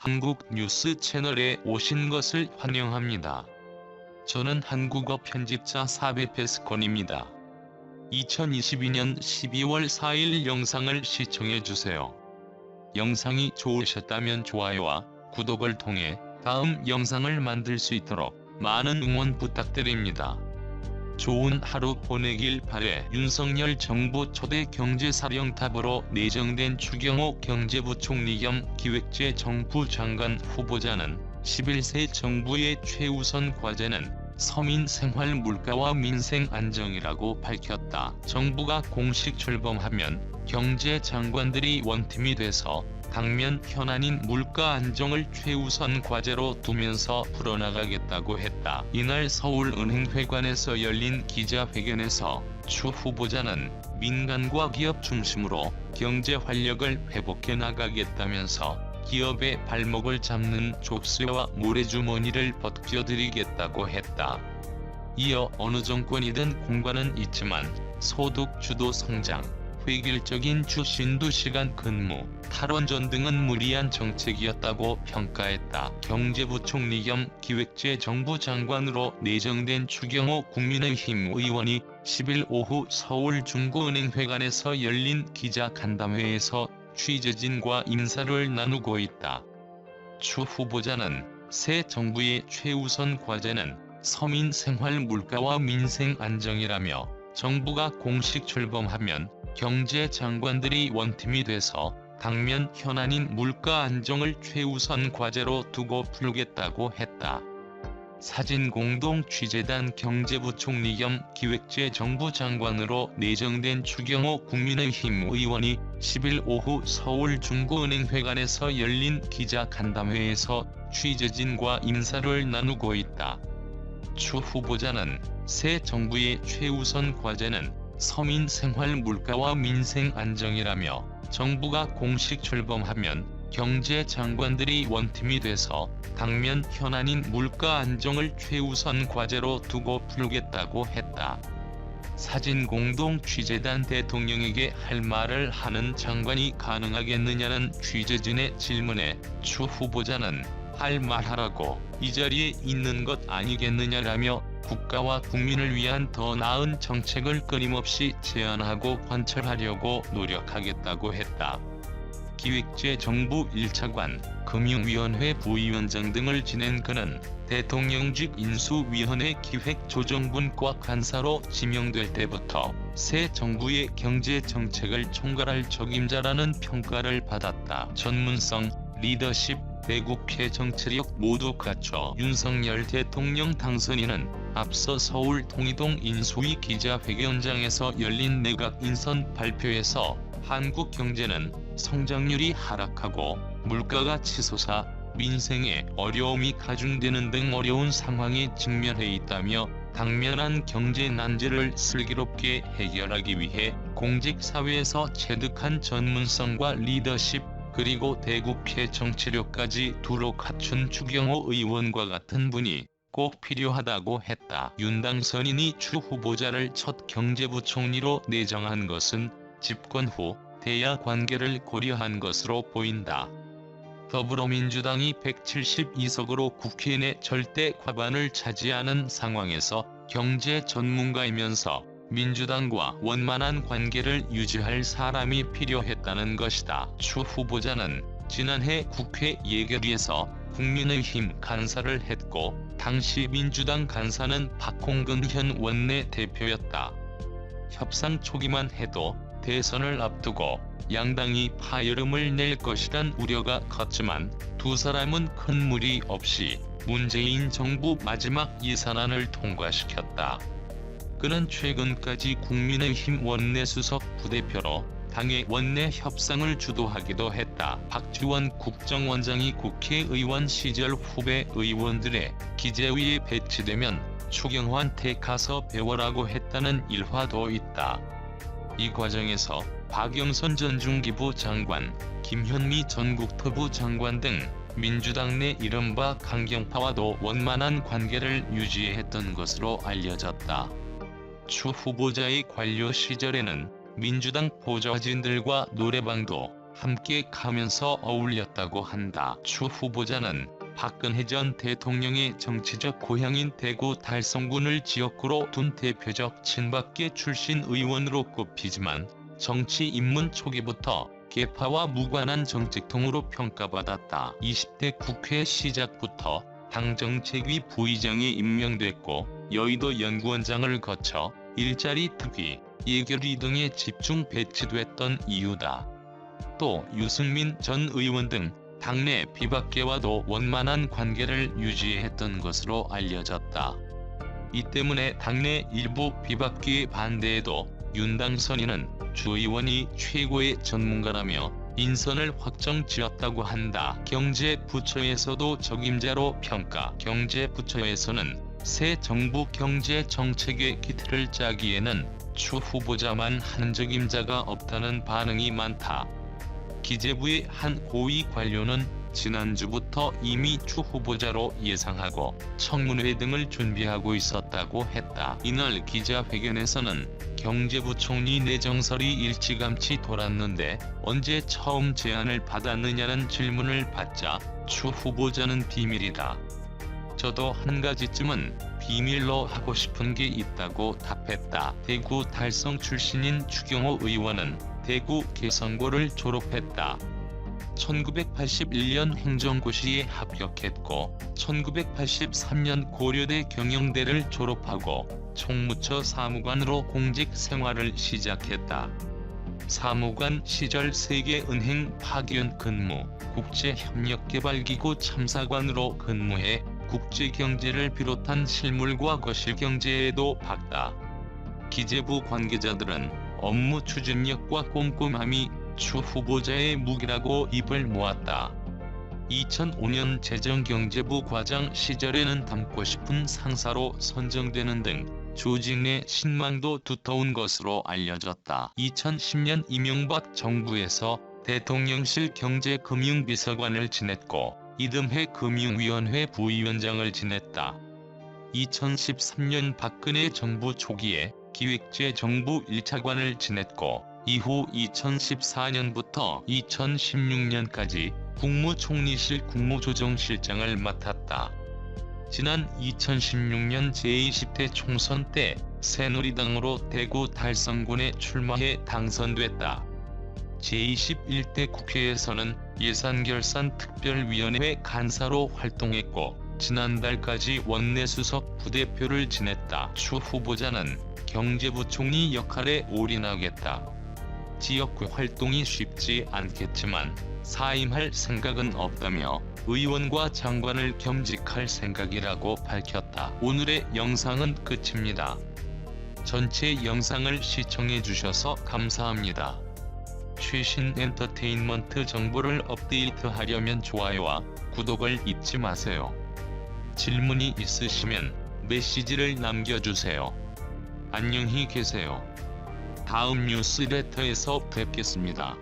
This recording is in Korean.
한국 뉴스 채널에 오신 것을 환영합니다. 저는 한국어 편집자 사베페스콘입니다. 2022년 12월 4일 영상을 시청해주세요. 영상이 좋으셨다면 좋아요와 구독을 통해 다음 영상을 만들 수 있도록 많은 응원 부탁드립니다. 좋은 하루 보내길 바래. 윤석열 정부 초대 경제사령탑으로 내정된 추경호 경제부총리 겸 기획재정부 장관 후보자는 11세 정부의 최우선 과제는 서민 생활 물가와 민생 안정이라고 밝혔다. 정부가 공식 출범하면 경제장관들이 원팀이 돼서 당면 현안인 물가 안정을 최우선 과제로 두면서 풀어나가겠다고 했다. 이날 서울은행회관에서 열린 기자회견에서 추 후보자는 민간과 기업 중심으로 경제 활력을 회복해 나가겠다면서 기업의 발목을 잡는 족쇄와 모래주머니를 벗겨드리겠다고 했다. 이어 어느 정권이든 공과는 있지만 소득 주도 성장, 획일적인 주 신두시간 근무, 탈원전 등은 무리한 정책이었다고 평가했다. 경제부총리 겸 기획재정부 장관으로 내정된 추경호 국민의힘 의원이 10일 오후 서울 중구은행회관에서 열린 기자간담회에서 취재진과 인사를 나누고 있다. 추 후보자는 새 정부의 최우선 과제는 서민 생활 물가와 민생 안정이라며 정부가 공식 출범하면 경제장관들이 원팀이 돼서 당면 현안인 물가 안정을 최우선 과제로 두고 풀겠다고 했다. 사진공동취재단 경제부총리 겸 기획재정부 장관으로 내정된 추경호 국민의힘 의원이 10일 오후 서울 중구은행회관에서 열린 기자간담회에서 취재진과 인사를 나누고 있다. 추 후보자는 새 정부의 최우선 과제는 서민 생활 물가와 민생 안정이라며 정부가 공식 출범하면 경제장관들이 원팀이 돼서 당면 현안인 물가 안정을 최우선 과제로 두고 풀겠다고 했다. 사진공동취재단 대통령에게 할 말을 하는 장관이 가능하겠느냐는 취재진의 질문에 추 후보자는 할 말하라고 이 자리에 있는 것 아니겠느냐라며 국가와 국민을 위한 더 나은 정책을 끊임없이 제안하고 관철하려고 노력하겠다고 했다. 기획재정부 1차관, 금융위원회 부위원장 등을 지낸 그는 대통령직 인수위원회 기획조정분과 간사로 지명될 때부터 새 정부의 경제정책을 총괄할 적임자라는 평가를 받았다. 전문성, 리더십, 대국회 정치력 모두 갖춰 윤석열 대통령 당선인은 앞서 서울 통이동 인수위 기자회견장에서 열린 내각 인선 발표에서 한국 경제는 성장률이 하락하고 물가가 치솟아 민생에 어려움이 가중되는 등 어려운 상황에 직면해 있다며 당면한 경제 난제를 슬기롭게 해결하기 위해 공직사회에서 체득한 전문성과 리더십, 그리고 대국회 정치력까지 두루 갖춘 추경호 의원과 같은 분이 꼭 필요하다고 했다. 윤 당선인이 추 후보자를 첫 경제부총리로 내정한 것은 집권 후 대야 관계를 고려한 것으로 보인다. 더불어민주당이 172석으로 국회 내 절대 과반을 차지하는 상황에서 경제 전문가이면서 민주당과 원만한 관계를 유지할 사람이 필요했다는 것이다. 추 후보자는 지난해 국회 예결위에서 국민의힘 간사를 했고 당시 민주당 간사는 박홍근 현 원내대표였다. 협상 초기만 해도 대선을 앞두고 양당이 파열음을 낼 것이란 우려가 컸지만 두 사람은 큰 무리 없이 문재인 정부 마지막 예산안을 통과시켰다. 그는 최근까지 국민의힘 원내수석 부대표로 당의 원내 협상을 주도하기도 했다. 박지원 국정원장이 국회의원 시절 후배 의원들의 기재위에 배치되면 추경호한테 가서 배워라고 했다는 일화도 있다. 이 과정에서 박영선 전 중기부 장관, 김현미 전 국토부 장관 등 민주당 내 이른바 강경파와도 원만한 관계를 유지했던 것으로 알려졌다. 추 후보자의 관료 시절에는 민주당 보좌진들과 노래방도 함께 가면서 어울렸다고 한다. 추 후보자는 박근혜 전 대통령의 정치적 고향인 대구 달성군을 지역구로 둔 대표적 친박계 출신 의원으로 꼽히지만 정치 입문 초기부터 계파와 무관한 정책통으로 평가받았다. 20대 국회 시작부터 당정책위 부의장에 임명됐고 여의도 연구원장을 거쳐 일자리 특위, 예결위 등에 집중 배치됐던 이유다. 또 유승민 전 의원 등 당내 비박계와도 원만한 관계를 유지했던 것으로 알려졌다. 이 때문에 당내 일부 비박계의 반대에도 윤당선인은 주 의원이 최고의 전문가라며 인선을 확정지었다고 한다. 경제부처에서도 적임자로 평가. 경제부처에서는 새 정부 경제정책의 기틀을 짜기에는 추 후보자만 한 적임자가 없다는 반응이 많다. 기재부의 한 고위 관료는 지난주부터 이미 추 후보자로 예상하고 청문회 등을 준비하고 있었다고 했다. 이날 기자회견에서는 경제부총리 내정설이 일찌감치 돌았는데 언제 처음 제안을 받았느냐는 질문을 받자 추 후보자는 비밀이다. 저도 한 가지쯤은 비밀로 하고 싶은 게 있다고 답했다. 대구 달성 출신인 추경호 의원은 대구 개성고를 졸업했다. 1981년 행정고시에 합격했고 1983년 고려대 경영대를 졸업하고 총무처 사무관으로 공직 생활을 시작했다. 사무관 시절 세계은행 파견 근무, 국제협력개발기구 참사관으로 근무해 국제경제를 비롯한 실물과 거실경제에도 박다. 기재부 관계자들은 업무 추진력과 꼼꼼함이 추 후보자의 무기라고 입을 모았다. 2005년 재정경제부 과장 시절에는 닮고 싶은 상사로 선정되는 등 조직 내 신망도 두터운 것으로 알려졌다. 2010년 이명박 정부에서 대통령실 경제금융비서관을 지냈고 이듬해 금융위원회 부위원장을 지냈다. 2013년 박근혜 정부 초기에 기획재정부 1차관을 지냈고 이후 2014년부터 2016년까지 국무총리실 국무조정실장을 맡았다. 지난 2016년 제20대 총선 때 새누리당으로 대구 달성군에 출마해 당선됐다. 제21대 국회에서는 예산결산특별위원회 간사로 활동했고 지난달까지 원내수석 부대표를 지냈다. 추 후보자는 경제부총리 역할에 올인하겠다. 지역구 활동이 쉽지 않겠지만 사임할 생각은 없다며 의원과 장관을 겸직할 생각이라고 밝혔다. 오늘의 영상은 끝입니다. 전체 영상을 시청해주셔서 감사합니다. 최신 엔터테인먼트 정보를 업데이트하려면 좋아요와 구독을 잊지 마세요. 질문이 있으시면 메시지를 남겨주세요. 안녕히 계세요. 다음 뉴스레터에서 뵙겠습니다.